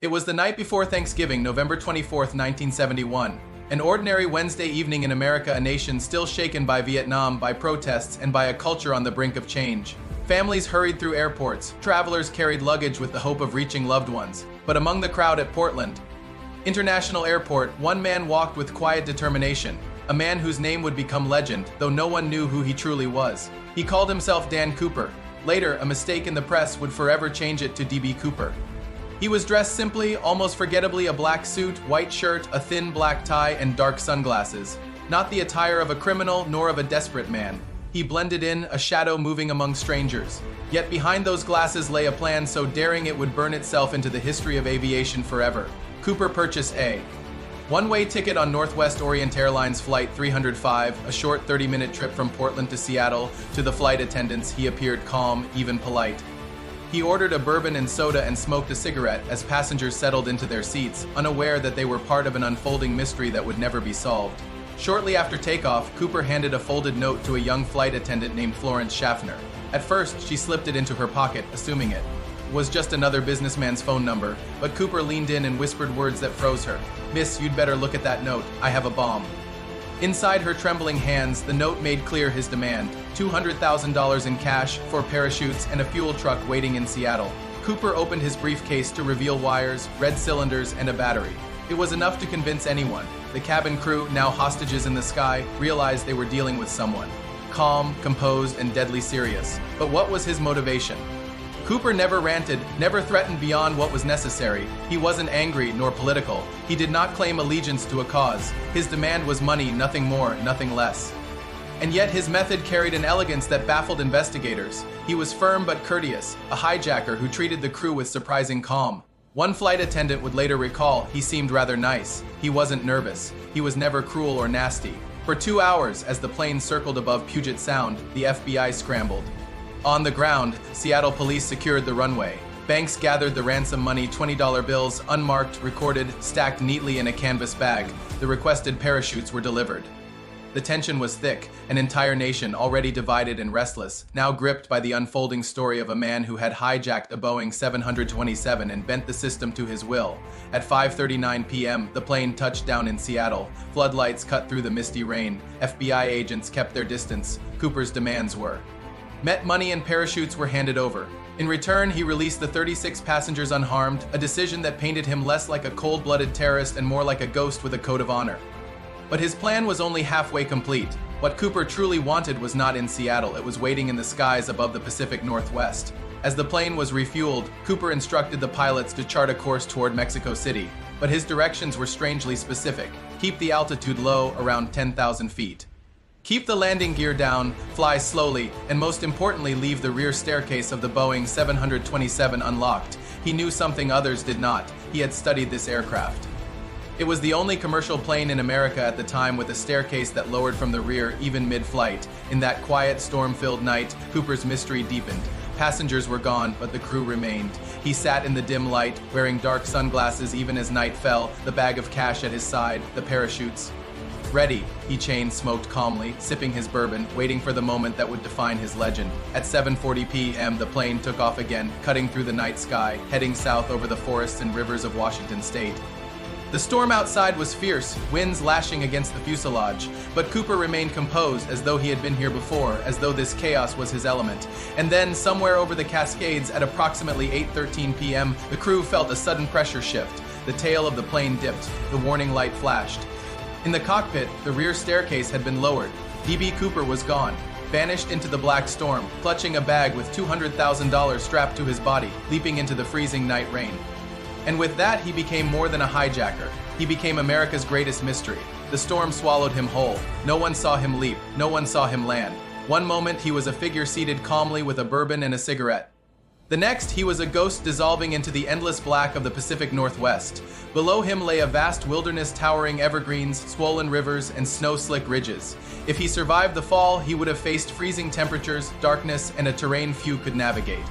It was the night before Thanksgiving, November 24th, 1971. An ordinary Wednesday evening in America, a nation still shaken by Vietnam, by protests, and by a culture on the brink of change. Families hurried through airports, travelers carried luggage with the hope of reaching loved ones. But among the crowd at Portland International Airport, one man walked with quiet determination, a man whose name would become legend, though no one knew who he truly was. He called himself Dan Cooper. Later, a mistake in the press would forever change it to D.B. Cooper. He was dressed simply, almost forgettably, a black suit, white shirt, a thin black tie, and dark sunglasses. Not the attire of a criminal, nor of a desperate man. He blended in, a shadow moving among strangers. Yet behind those glasses lay a plan so daring it would burn itself into the history of aviation forever. Cooper purchased a one-way ticket on Northwest Orient Airlines Flight 305, a short 30-minute trip from Portland to Seattle. To the flight attendants, he appeared calm, even polite. He ordered a bourbon and soda and smoked a cigarette as passengers settled into their seats, unaware that they were part of an unfolding mystery that would never be solved. Shortly after takeoff, Cooper handed a folded note to a young flight attendant named Florence Schaffner. At first, she slipped it into her pocket, assuming it was just another businessman's phone number, but Cooper leaned in and whispered words that froze her. "Miss, you'd better look at that note. I have a bomb." Inside her trembling hands, the note made clear his demand: $200,000 in cash, 4 parachutes, and a fuel truck waiting in Seattle. Cooper opened his briefcase to reveal wires, red cylinders, and a battery. It was enough to convince anyone. The cabin crew, now hostages in the sky, realized they were dealing with someone calm, composed, and deadly serious. But what was his motivation? Cooper never ranted, never threatened beyond what was necessary. He wasn't angry nor political. He did not claim allegiance to a cause. His demand was money, nothing more, nothing less. And yet his method carried an elegance that baffled investigators. He was firm but courteous, a hijacker who treated the crew with surprising calm. One flight attendant would later recall, he seemed rather nice. He wasn't nervous. He was never cruel or nasty. For 2 hours, as the plane circled above Puget Sound, the FBI scrambled. On the ground, Seattle police secured the runway. Banks gathered the ransom money, $20 bills, unmarked, recorded, stacked neatly in a canvas bag. The requested parachutes were delivered. The tension was thick, an entire nation already divided and restless, now gripped by the unfolding story of a man who had hijacked a Boeing 727 and bent the system to his will. At 5:39 p.m., the plane touched down in Seattle. Floodlights cut through the misty rain. FBI agents kept their distance. Cooper's demands were met. Money and parachutes were handed over. In return, he released the 36 passengers unharmed, a decision that painted him less like a cold-blooded terrorist and more like a ghost with a code of honor. But his plan was only halfway complete. What Cooper truly wanted was not in Seattle, it was waiting in the skies above the Pacific Northwest. As the plane was refueled, Cooper instructed the pilots to chart a course toward Mexico City. But his directions were strangely specific. Keep the altitude low, around 10,000 feet. Keep the landing gear down, fly slowly, and most importantly, leave the rear staircase of the Boeing 727 unlocked. He knew something others did not. He had studied this aircraft. It was the only commercial plane in America at the time with a staircase that lowered from the rear even mid-flight. In that quiet, storm-filled night, Cooper's mystery deepened. Passengers were gone, but the crew remained. He sat in the dim light, wearing dark sunglasses even as night fell, the bag of cash at his side, the parachutes. Ready, he chain-smoked calmly, sipping his bourbon, waiting for the moment that would define his legend. At 7:40 p.m., the plane took off again, cutting through the night sky, heading south over the forests and rivers of Washington state. The storm outside was fierce, winds lashing against the fuselage, but Cooper remained composed as though he had been here before, as though this chaos was his element. And then, somewhere over the Cascades at approximately 8:13 p.m., the crew felt a sudden pressure shift. The tail of the plane dipped, the warning light flashed. In the cockpit, the rear staircase had been lowered. D.B. Cooper was gone, vanished into the black storm, clutching a bag with $200,000 strapped to his body, leaping into the freezing night rain. And with that, he became more than a hijacker. He became America's greatest mystery. The storm swallowed him whole. No one saw him leap. No one saw him land. One moment, he was a figure seated calmly with a bourbon and a cigarette. The next, he was a ghost dissolving into the endless black of the Pacific Northwest. Below him lay a vast wilderness, towering evergreens, swollen rivers, and snow-slick ridges. If he survived the fall, he would have faced freezing temperatures, darkness, and a terrain few could navigate.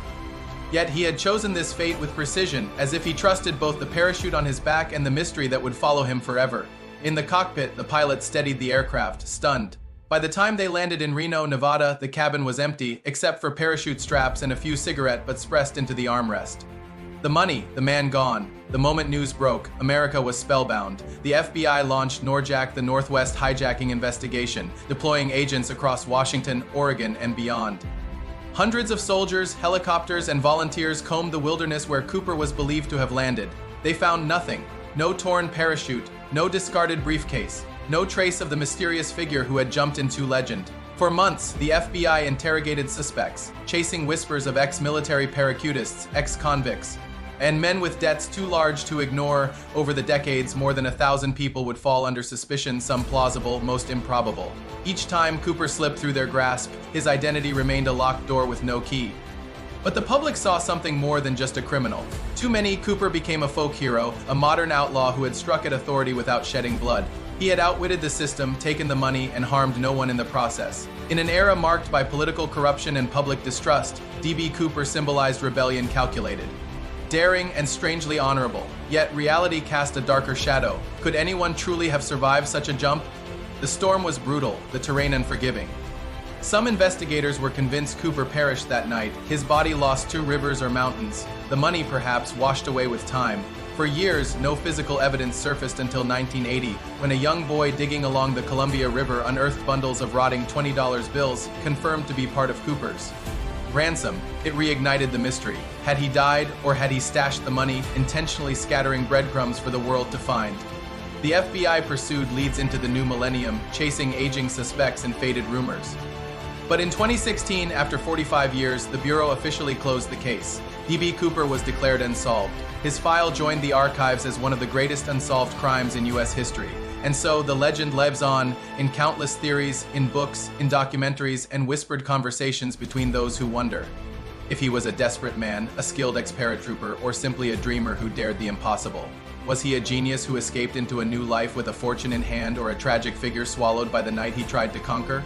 Yet he had chosen this fate with precision, as if he trusted both the parachute on his back and the mystery that would follow him forever. In the cockpit, the pilot steadied the aircraft, stunned. By the time they landed in Reno, Nevada, the cabin was empty, except for parachute straps and a few cigarette butts pressed into the armrest. The money, the man gone. The moment news broke, America was spellbound. The FBI launched NORJAC, the Northwest hijacking investigation, deploying agents across Washington, Oregon, and beyond. Hundreds of soldiers, helicopters, and volunteers combed the wilderness where Cooper was believed to have landed. They found nothing. No torn parachute, no discarded briefcase, no trace of the mysterious figure who had jumped into legend. For months, the FBI interrogated suspects, chasing whispers of ex-military parachutists, ex-convicts, and men with debts too large to ignore. Over the decades, more than 1,000 people would fall under suspicion, some plausible, most improbable. Each time Cooper slipped through their grasp, his identity remained a locked door with no key. But the public saw something more than just a criminal. To many, Cooper became a folk hero, a modern outlaw who had struck at authority without shedding blood. He had outwitted the system, taken the money, and harmed no one in the process. In an era marked by political corruption and public distrust, D.B. Cooper symbolized rebellion calculated, daring, and strangely honorable. Yet reality cast a darker shadow. Could anyone truly have survived such a jump? The storm was brutal, the terrain unforgiving. Some investigators were convinced Cooper perished that night. His body lost to rivers or mountains. The money, perhaps, washed away with time. For years, no physical evidence surfaced until 1980, when a young boy digging along the Columbia River unearthed bundles of rotting $20 bills, confirmed to be part of Cooper's ransom. It reignited the mystery. Had he died, or had he stashed the money, intentionally scattering breadcrumbs for the world to find? The FBI pursued leads into the new millennium, chasing aging suspects and faded rumors. But in 2016, after 45 years, the Bureau officially closed the case. D.B. Cooper was declared unsolved. His file joined the archives as one of the greatest unsolved crimes in U.S. history. And so the legend lives on in countless theories, in books, in documentaries, and whispered conversations between those who wonder if he was a desperate man, a skilled ex-paratrooper, or simply a dreamer who dared the impossible. Was he a genius who escaped into a new life with a fortune in hand, or a tragic figure swallowed by the night he tried to conquer?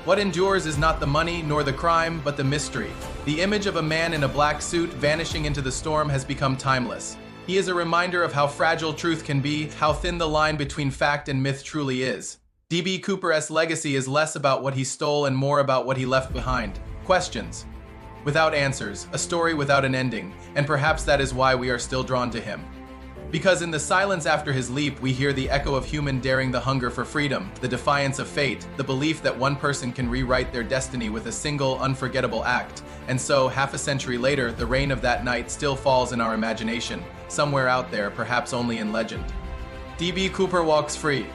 What endures is not the money nor the crime, but the mystery. The image of a man in a black suit vanishing into the storm has become timeless. He is a reminder of how fragile truth can be, how thin the line between fact and myth truly is. D.B. Cooper's legacy is less about what he stole and more about what he left behind. Questions without answers, a story without an ending, and perhaps that is why we are still drawn to him. Because in the silence after his leap, we hear the echo of human daring, the hunger for freedom, the defiance of fate, the belief that one person can rewrite their destiny with a single, unforgettable act. And so, half a century later, the rain of that night still falls in our imagination, somewhere out there, perhaps only in legend. D.B. Cooper walks free.